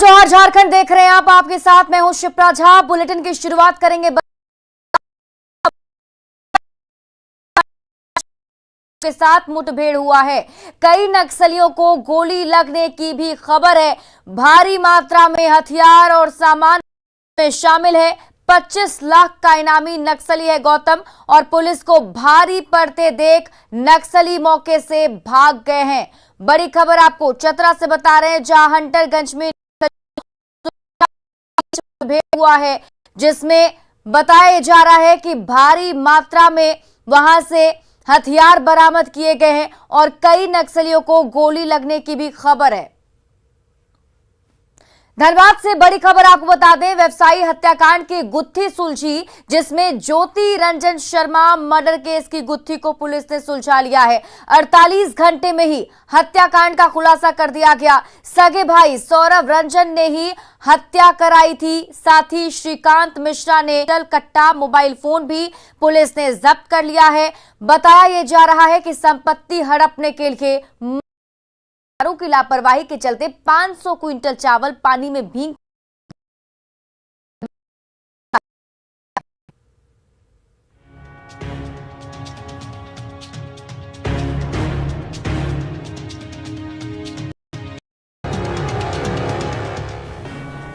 जौहर झारखंड देख रहे हैं आप। आपके साथ मैं हूं शिप्रा झा। बुलेटिन की शुरुआत करेंगे के साथ मुठभेड़ हुआ है। कई नक्सलियों को गोली लगने की भी खबर है। भारी मात्रा में हथियार और सामान में शामिल है। 25 लाख का इनामी नक्सली है गौतम, और पुलिस को भारी पड़ते देख नक्सली मौके से भाग गए हैं। बड़ी खबर आपको चतरा से बता रहे हैं, जहां हंटरगंज में मुठभेड़ हुआ है, जिसमें बताया जा रहा है कि भारी मात्रा में वहां से हथियार बरामद किए गए हैं और कई नक्सलियों को गोली लगने की भी खबर है। धनबाद से बड़ी खबर आपको बता दें, व्यवसायी हत्याकांड की गुत्थी सुलझी, जिसमें ज्योति रंजन शर्मा मर्डर केस की गुत्थी को पुलिस ने सुलझा लिया है। 48 घंटे में ही हत्याकांड का खुलासा कर दिया गया। सगे भाई सौरभ रंजन ने ही हत्या कराई थी। साथ ही श्रीकांत मिश्रा ने कट्टा मोबाइल फोन भी पुलिस ने जब्त कर लिया है। बताया यह जा रहा है कि संपत्ति हड़पने के लिए की लापरवाही के चलते 500 क्विंटल चावल पानी में भीग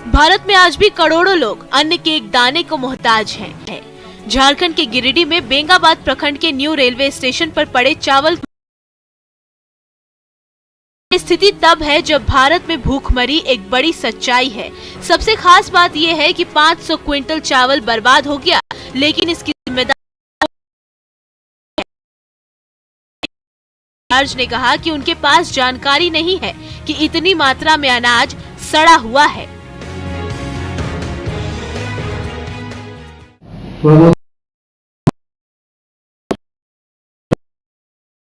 भारत में आज भी करोड़ों लोग अन्न के एक दाने को मोहताज हैं। झारखंड के गिरिडीह में बेंगाबाद प्रखंड के न्यू रेलवे स्टेशन पर पड़े चावल स्थिति तब है जब भारत में भूखमरी एक बड़ी सच्चाई है। सबसे खास बात यह है कि 500 क्विंटल चावल बर्बाद हो गया, लेकिन इसकी जिम्मेदारी इंचार्ज ने कहा कि उनके पास जानकारी नहीं है कि इतनी मात्रा में अनाज सड़ा हुआ है।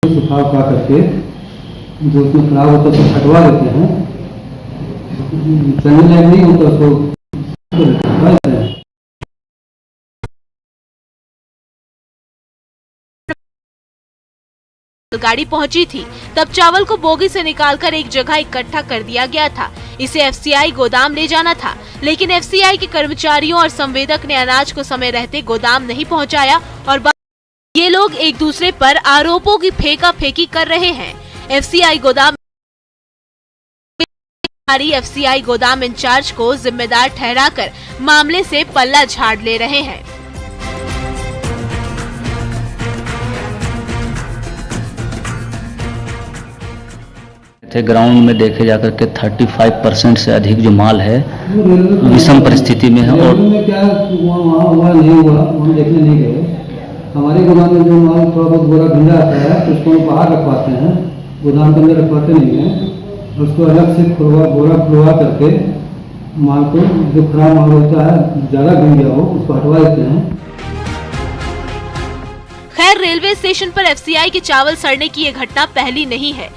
सुखाव का करके जो उसमें खराब होता है तो हटवा देते हैं, चलने लायक नहीं होता उसको गाड़ी पहुंची थी तब चावल को बोगी से निकालकर एक जगह इकट्ठा कर दिया गया था। इसे एफसीआई गोदाम ले जाना था, लेकिन एफसीआई के कर्मचारियों और संवेदक ने अनाज को समय रहते गोदाम नहीं पहुंचाया और ये लोग एक दूसरे पर आरोपों की फेंका-फेंकी कर रहे हैं। एफसीआई गोदाम इंचार्ज को जिम्मेदार ठहराकर मामले से पल्ला झाड़ ले रहे हैं। ग्राउंड में देखे जाकर के 35% से अधिक जो माल है विषम परिस्थिति में है। और क्या हुआ नहीं हुआ हम देखने नहीं गए। हमारे गोदाम में जो माल थोड़ा बहुत बोरा भिंडा आता है तो उसको हम बाहर रखवाते हैं, गोदाम के अंदर रखवाते नहीं हैं। उसको अलग से बोरा खुलवा करके माल को, जो खराब माल होता है ज़्यादा भिंग गया हो, उसको हटवा देते हैं। खैर, रेलवे स्टेशन पर एफसीआई के चावल सड़ने की ये घटना पहली नहीं है।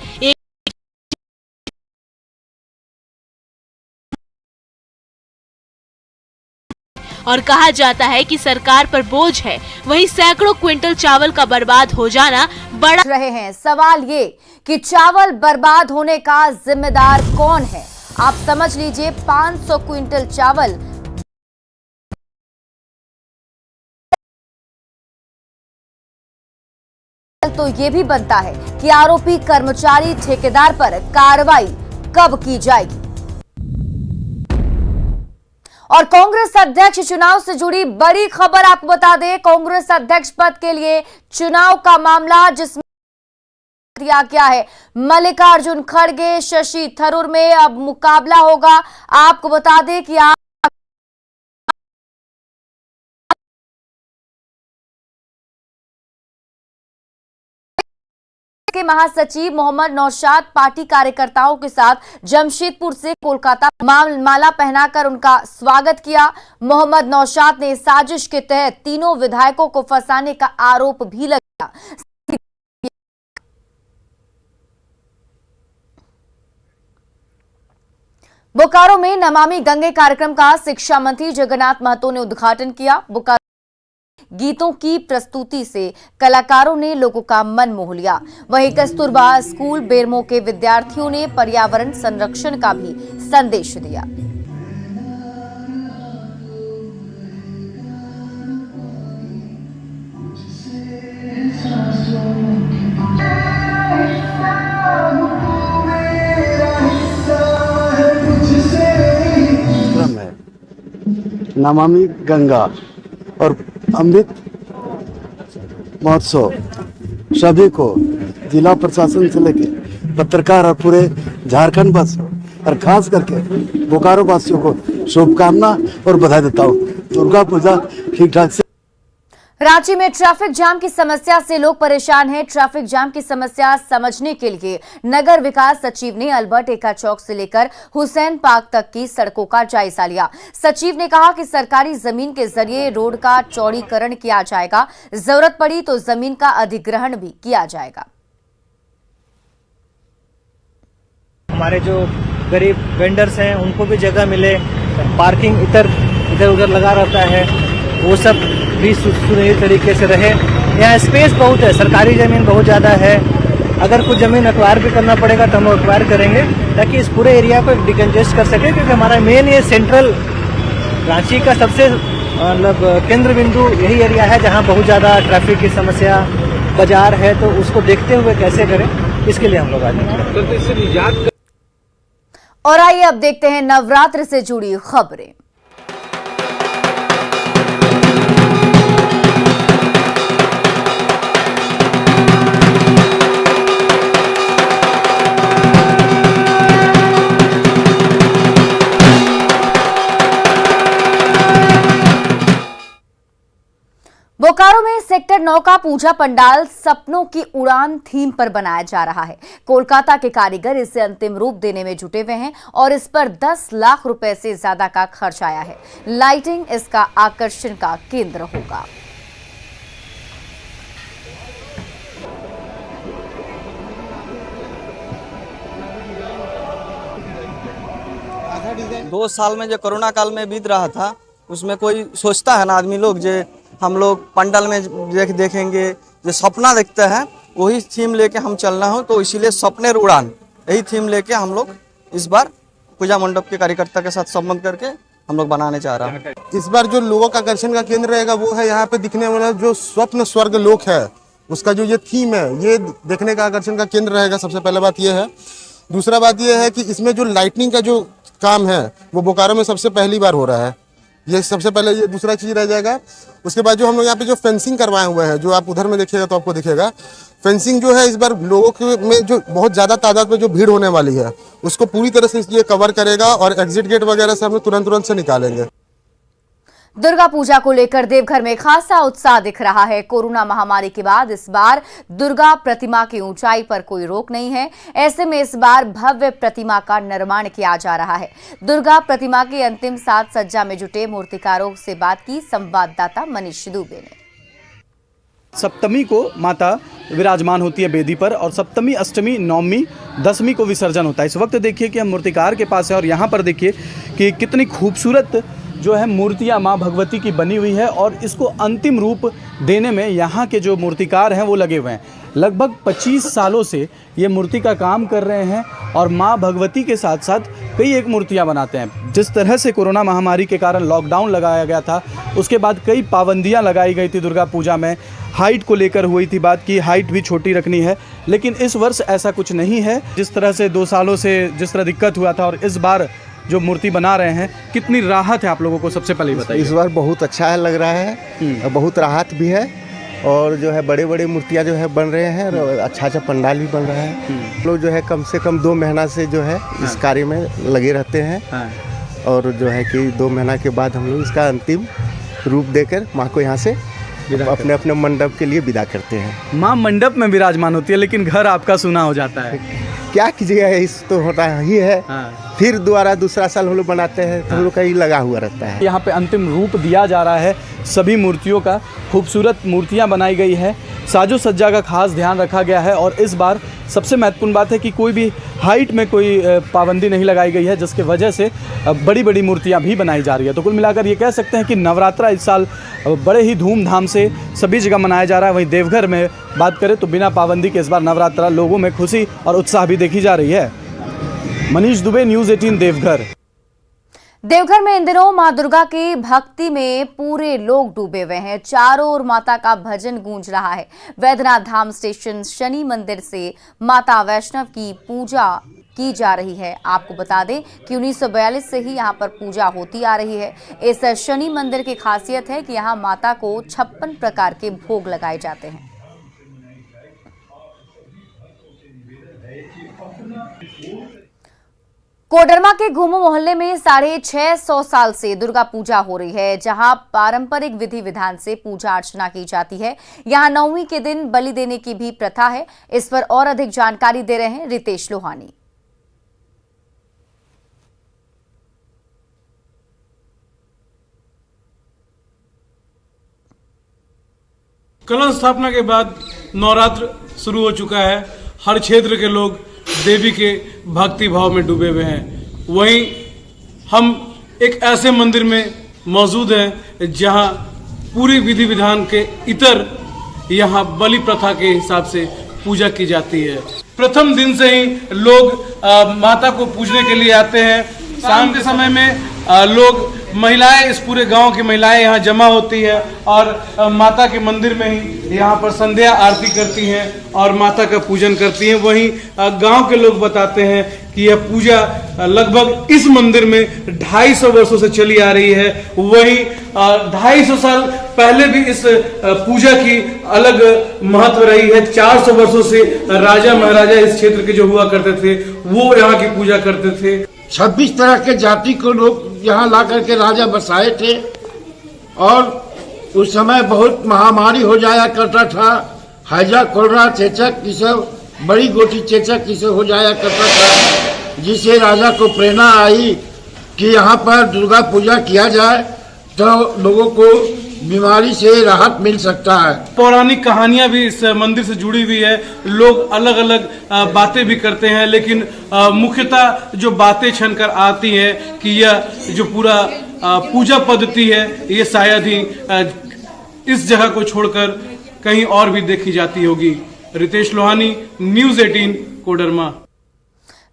और कहा जाता है कि सरकार पर बोझ है, वहीं सैकड़ों क्विंटल चावल का बर्बाद हो जाना बड़ा रहे हैं। सवाल ये कि चावल बर्बाद होने का जिम्मेदार कौन है? आप समझ लीजिए, 500 क्विंटल चावल तो ये भी बनता है कि आरोपी कर्मचारी ठेकेदार पर कार्रवाई कब की जाएगी। और कांग्रेस अध्यक्ष चुनाव से जुड़ी बड़ी खबर आपको बता दें, कांग्रेस अध्यक्ष पद के लिए चुनाव का मामला जिसमें दिया गया है। मल्लिकार्जुन खड़गे, शशि थरूर में अब मुकाबला होगा। आपको बता दें कि के महासचिव मोहम्मद नौशाद पार्टी कार्यकर्ताओं के साथ जमशेदपुर से कोलकाता माला पहनाकर उनका स्वागत किया। मोहम्मद नौशाद ने साजिश के तहत तीनों विधायकों को फंसाने का आरोप भी लगाया। बोकारो में नमामि गंगे कार्यक्रम का शिक्षा मंत्री जगन्नाथ महतो ने उद्घाटन किया। बोकारो गीतों की प्रस्तुति से कलाकारों ने लोगों का मन मोह लिया। वहीं कस्तूरबा स्कूल बेरमो के विद्यार्थियों ने पर्यावरण संरक्षण का भी संदेश दिया। नमामि गंगा और अमृत महोत्सव सभी को जिला प्रशासन से लेके पत्रकार और पूरे झारखंड वासियों और खास करके बोकारो वासियों को शुभकामना और बधाई देता हूँ। दुर्गा पूजा ठीक ठाक से। रांची में ट्रैफिक जाम की समस्या से लोग परेशान हैं। ट्रैफिक जाम की समस्या समझने के लिए नगर विकास सचिव ने अल्बर्ट एक्का चौक से लेकर हुसैन पार्क तक की सड़कों का जायजा लिया। सचिव ने कहा कि सरकारी जमीन के जरिए रोड का चौड़ीकरण किया जाएगा, जरूरत पड़ी तो जमीन का अधिग्रहण भी किया जाएगा। हमारे जो गरीब वेंडर्स हैं उनको भी जगह मिले, पार्किंग इधर उधर लगा रहता है, वो सब भी सुनिश्चित तरीके से रहे। यहाँ स्पेस बहुत है, सरकारी ज़मीन बहुत ज़्यादा है। अगर कुछ ज़मीन एक्वायर भी करना पड़ेगा तो हम एक्वायर करेंगे ताकि इस पूरे एरिया को डिकंजेस्ट कर सके, क्योंकि हमारा मेन ये सेंट्रल रांची का सबसे मतलब केंद्र बिंदु यही एरिया है जहाँ बहुत ज़्यादा ट्रैफिक की समस्या, बाजार है, तो उसको देखते हुए कैसे करें, इसके लिए हम लोग आज हैं। और आइए अब देखते हैं नवरात्र से जुड़ी खबरें। बोकारो में सेक्टर 9 का पूजा पंडाल सपनों की उड़ान थीम पर बनाया जा रहा है। कोलकाता के कारीगर इसे अंतिम रूप देने में जुटे हुए हैं और इस पर 10 लाख रुपए से ज्यादा का खर्च आया है। लाइटिंग इसका आकर्षण का केंद्र होगा। दो साल में जो कोरोना काल में बीत रहा था, उसमें कोई सोचता है ना आदमी लोग जो हम लोग पंडाल में देखेंगे, जो सपना देखते हैं वही थीम लेके हम चलना हो, तो इसीलिए सपने उड़ान यही थीम लेके हम लोग इस बार पूजा मंडप के कार्यकर्ता के साथ संबंध करके हम लोग बनाने चाह रहा हैं। इस बार जो लोगों का आकर्षण का केंद्र रहेगा वो है यहाँ पे दिखने वाला जो स्वप्न स्वर्ग लोक है, उसका जो ये थीम है ये देखने का आकर्षण का केंद्र रहेगा। सबसे पहले बात ये है। दूसरा बात ये है कि इसमें जो लाइटनिंग का जो काम है वो बोकारो में सबसे पहली बार हो रहा है। ये सबसे पहले ये दूसरा चीज रह जाएगा। उसके बाद जो हम लोग यहाँ पे जो फेंसिंग करवाए हुए हैं, जो आप उधर में देखिएगा तो आपको दिखेगा, फेंसिंग जो है इस बार लोगों के में जो बहुत ज्यादा तादाद में जो भीड़ होने वाली है उसको पूरी तरह से ये कवर करेगा और एग्जिट गेट वगैरह से हम लोग तुरंत से निकालेंगे। दुर्गा पूजा को लेकर देवघर में खासा उत्साह दिख रहा है। कोरोना महामारी के बाद इस बार दुर्गा प्रतिमा की ऊंचाई पर कोई रोक नहीं है। ऐसे में इस बार भव्य प्रतिमा का निर्माण किया जा रहा है। दुर्गा प्रतिमा की अंतिम साज सज्जा में जुटे मूर्तिकारों से बात की संवाददाता मनीष दुबे ने। सप्तमी को माता विराजमान होती है बेदी पर और सप्तमी, अष्टमी, नवमी, दशमी को विसर्जन होता है। इस वक्त देखिए कि हम मूर्तिकार के पास है और यहाँ पर देखिए कि कितनी खूबसूरत जो है मूर्तियाँ माँ भगवती की बनी हुई है और इसको अंतिम रूप देने में यहाँ के जो मूर्तिकार हैं वो लगे हुए हैं। लगभग 25 सालों से ये मूर्ति का काम कर रहे हैं और माँ भगवती के साथ साथ कई एक मूर्तियाँ बनाते हैं। जिस तरह से कोरोना महामारी के कारण लॉकडाउन लगाया गया था, उसके बाद कई पाबंदियाँ लगाई गई थी दुर्गा पूजा में। हाइट को लेकर हुई थी बात की हाइट भी छोटी रखनी है, लेकिन इस वर्ष ऐसा कुछ नहीं है। जिस तरह से 2 सालों से जिस तरह दिक्कत हुआ था और इस बार जो मूर्ति बना रहे हैं, कितनी राहत है आप लोगों को? सबसे पहले बताइए। इस बार बहुत अच्छा लग रहा है और बहुत राहत भी है और जो है बड़े बड़े मूर्तियाँ जो है बन रहे हैं और अच्छा पंडाल भी बन रहा है। लोग जो है कम से कम 2 महीना से जो है इस कार्य में लगे रहते हैं और जो है कि 2 महीना के बाद हम लोग इसका अंतिम रूप देकर माँ को यहाँ से अपने अपने मंडप के लिए विदा करते हैं। माँ मंडप में विराजमान होती है लेकिन घर आपका सुना हो जाता है। क्या कीजिएगा, इस तो होता ही है। फिर दोबारा दूसरा साल हम लोग बनाते हैं, तो हम लोग का ही लगा हुआ रहता है। यहाँ पे अंतिम रूप दिया जा रहा है सभी मूर्तियों का। खूबसूरत मूर्तियाँ बनाई गई है, साजो सज्जा का खास ध्यान रखा गया है और इस बार सबसे महत्वपूर्ण बात है कि कोई भी हाइट में कोई पाबंदी नहीं लगाई गई है, जिसके वजह से बड़ी बड़ी मूर्तियाँ भी बनाई जा रही है। तो कुल मिलाकर ये कह सकते हैं कि नवरात्रा इस साल बड़े ही धूमधाम से सभी जगह मनाया जा रहा है। वहीं देवघर में बात करें तो बिना पाबंदी के इस बार नवरात्रा लोगों में खुशी और उत्साह भी देखी जा रही है। मनीष दुबे, न्यूज़ 18 देवघर। देवघर में इन दिनों मां दुर्गा की भक्ति में पूरे लोग डूबे हुए हैं। चारों ओर माता का भजन गूंज रहा है। वैद्यनाथ धाम स्टेशन शनि मंदिर से माता वैष्णव की पूजा की जा रही है। आपको बता दें कि 1942 से ही यहां पर पूजा होती आ रही है। इस शनि मंदिर की खासियत है कि यहां माता को 56 प्रकार के भोग लगाए जाते हैं। कोडरमा के घूमो मोहल्ले में 650 साल से दुर्गा पूजा हो रही है, जहां पारंपरिक विधि विधान से पूजा अर्चना की जाती है। यहां नवमी के दिन बलि देने की भी प्रथा है। इस पर और अधिक जानकारी दे रहे हैं रितेश लोहानी। कलश स्थापना के बाद नवरात्र शुरू हो चुका है। हर क्षेत्र के लोग देवी के भक्ति भाव में डूबे हुए हैं। वहीं हम एक ऐसे मंदिर में मौजूद हैं जहां पूरी विधि विधान के इतर यहां बलि प्रथा के हिसाब से पूजा की जाती है। प्रथम दिन से ही लोग माता को पूजने के लिए आते हैं। शाम के समय में लोग महिलाएं, इस पूरे गांव की महिलाएं यहाँ जमा होती है और माता के मंदिर में ही यहाँ पर संध्या आरती करती हैं और माता का पूजन करती हैं। वहीं गांव के लोग बताते हैं कि यह पूजा लगभग इस मंदिर में 250 वर्षों से चली आ रही है। वहीं 250 साल पहले भी इस पूजा की अलग महत्व रही है। 400 वर्षों से राजा महाराजा इस क्षेत्र के जो हुआ करते थे वो यहाँ की पूजा करते थे। 26 तरह के जाति को लोग यहाँ ला करके राजा बसाए थे और उस समय बहुत महामारी हो जाया करता था। हैजा, कोलरा, चेचक, ये सब बड़ी गोटी चेचक ये सब हो जाया करता था, जिससे राजा को प्रेरणा आई कि यहाँ पर दुर्गा पूजा किया जाए तो लोगों को बीमारी से राहत मिल सकता है। पौराणिक कहानियां भी इस मंदिर से जुड़ी हुई है। लोग अलग अलग बातें भी करते हैं, लेकिन मुख्यतः जो बातें छनकर आती है कि यह जो पूरा पूजा पद्धति है ये शायद ही इस जगह को छोड़कर कहीं और भी देखी जाती होगी। रितेश लोहानी, न्यूज़ 18 कोडरमा।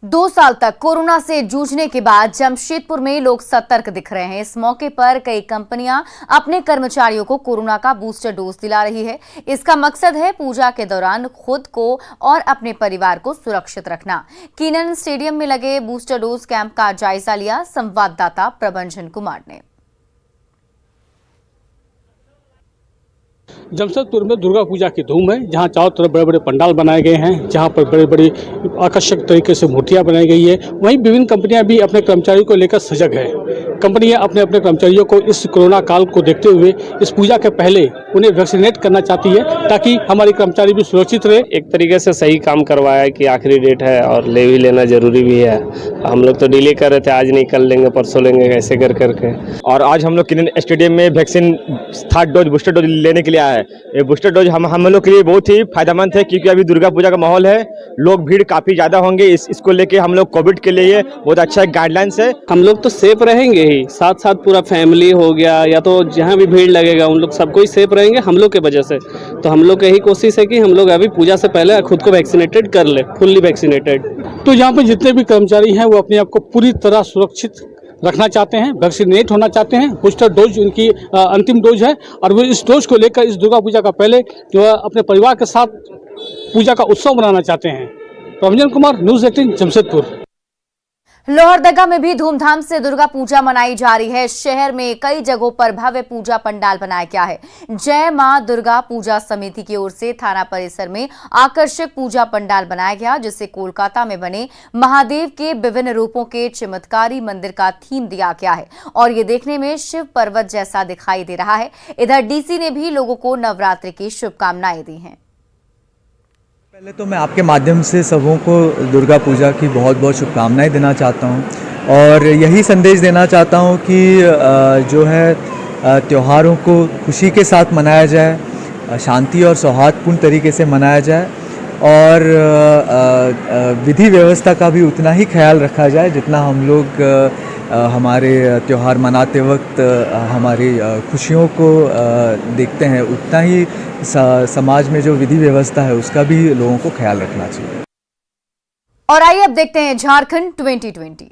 2 साल तक कोरोना से जूझने के बाद जमशेदपुर में लोग सतर्क दिख रहे हैं। इस मौके पर कई कंपनियां अपने कर्मचारियों को कोरोना का बूस्टर डोज दिला रही है। इसका मकसद है पूजा के दौरान खुद को और अपने परिवार को सुरक्षित रखना। कीनन स्टेडियम में लगे बूस्टर डोज कैंप का जायजा लिया संवाददाता प्रभंजन कुमार ने। जमशेदपुर में दुर्गा पूजा की धूम है, जहां चारों तरफ बड़े बड़े पंडाल बनाए गए हैं, जहां पर बड़े बड़ी आकर्षक तरीके से मूर्तियां बनाई गई है। वहीं विभिन्न कंपनियां भी अपने कर्मचारियों को लेकर सजग है। कंपनियां अपने अपने कर्मचारियों को इस कोरोना काल को देखते हुए इस पूजा के पहले उन्हें वैक्सीनेट करना चाहती है, ताकि हमारे कर्मचारी भी सुरक्षित रहे। एक तरीके से सही काम करवाया है कि आखिरी डेट है और ले भी लेना जरूरी भी है। हम लोग तो डिले कर रहे थे, आज नहीं कल लेंगे, परसों लेंगे, ऐसे कर करके। और आज हम लोग किनन स्टेडियम में vaccine 3rd dose booster dose लेने के लिए आए। ये बूस्टर डोज हम लोग के लिए बहुत ही फायदेमंद है, क्योंकि अभी दुर्गा पूजा का माहौल है, लोग भीड़ काफी ज्यादा होंगे। इसको लेके हम लोग कोविड के लिए बहुत अच्छा गाइडलाइंस है। हम लोग तो सेफ रहेंगे ही, साथ साथ पूरा फैमिली हो गया या तो जहाँ भी भीड़ लगेगा उन लोग सबको ही सेफ रहेंगे हम लोग के वजह से। तो हम लोग यही कोशिश है कि हम लोग अभी पूजा से पहले खुद को वैक्सीनेटेड कर ले, फुल्ली वैक्सीनेटेड। तो यहाँ पे जितने भी कर्मचारी हैं वो अपने आप को पूरी तरह सुरक्षित रखना चाहते हैं, वैक्सीनेट होना चाहते हैं। बूस्टर डोज उनकी अंतिम डोज है और वो इस डोज को लेकर इस दुर्गा पूजा का पहले जो है अपने परिवार के साथ पूजा का उत्सव मनाना चाहते हैं। प्रभंजन कुमार, न्यूज़ 18 जमशेदपुर। लोहरदगा में भी धूमधाम से दुर्गा पूजा मनाई जा रही है। शहर में कई जगहों पर भव्य पूजा पंडाल बनाया गया है। जय मां दुर्गा पूजा समिति की ओर से थाना परिसर में आकर्षक पूजा पंडाल बनाया गया, जिसे कोलकाता में बने महादेव के विभिन्न रूपों के चमत्कारी मंदिर का थीम दिया गया है और ये देखने में शिव पर्वत जैसा दिखाई दे रहा है। इधर डीसी ने भी लोगों को नवरात्रि की शुभकामनाएं दी हैं। पहले तो मैं आपके माध्यम से सबों को दुर्गा पूजा की बहुत बहुत शुभकामनाएं देना चाहता हूं। और यही संदेश देना चाहता हूँ कि जो है त्योहारों को खुशी के साथ मनाया जाए, शांति और सौहार्दपूर्ण तरीके से मनाया जाए और विधि व्यवस्था का भी उतना ही ख्याल रखा जाए जितना हम लोग हमारे त्यौहार मनाते वक्त हमारी खुशियों को देखते हैं, उतना ही समाज में जो विधि व्यवस्था है उसका भी लोगों को ख्याल रखना चाहिए। और आइए अब देखते हैं झारखंड 2020।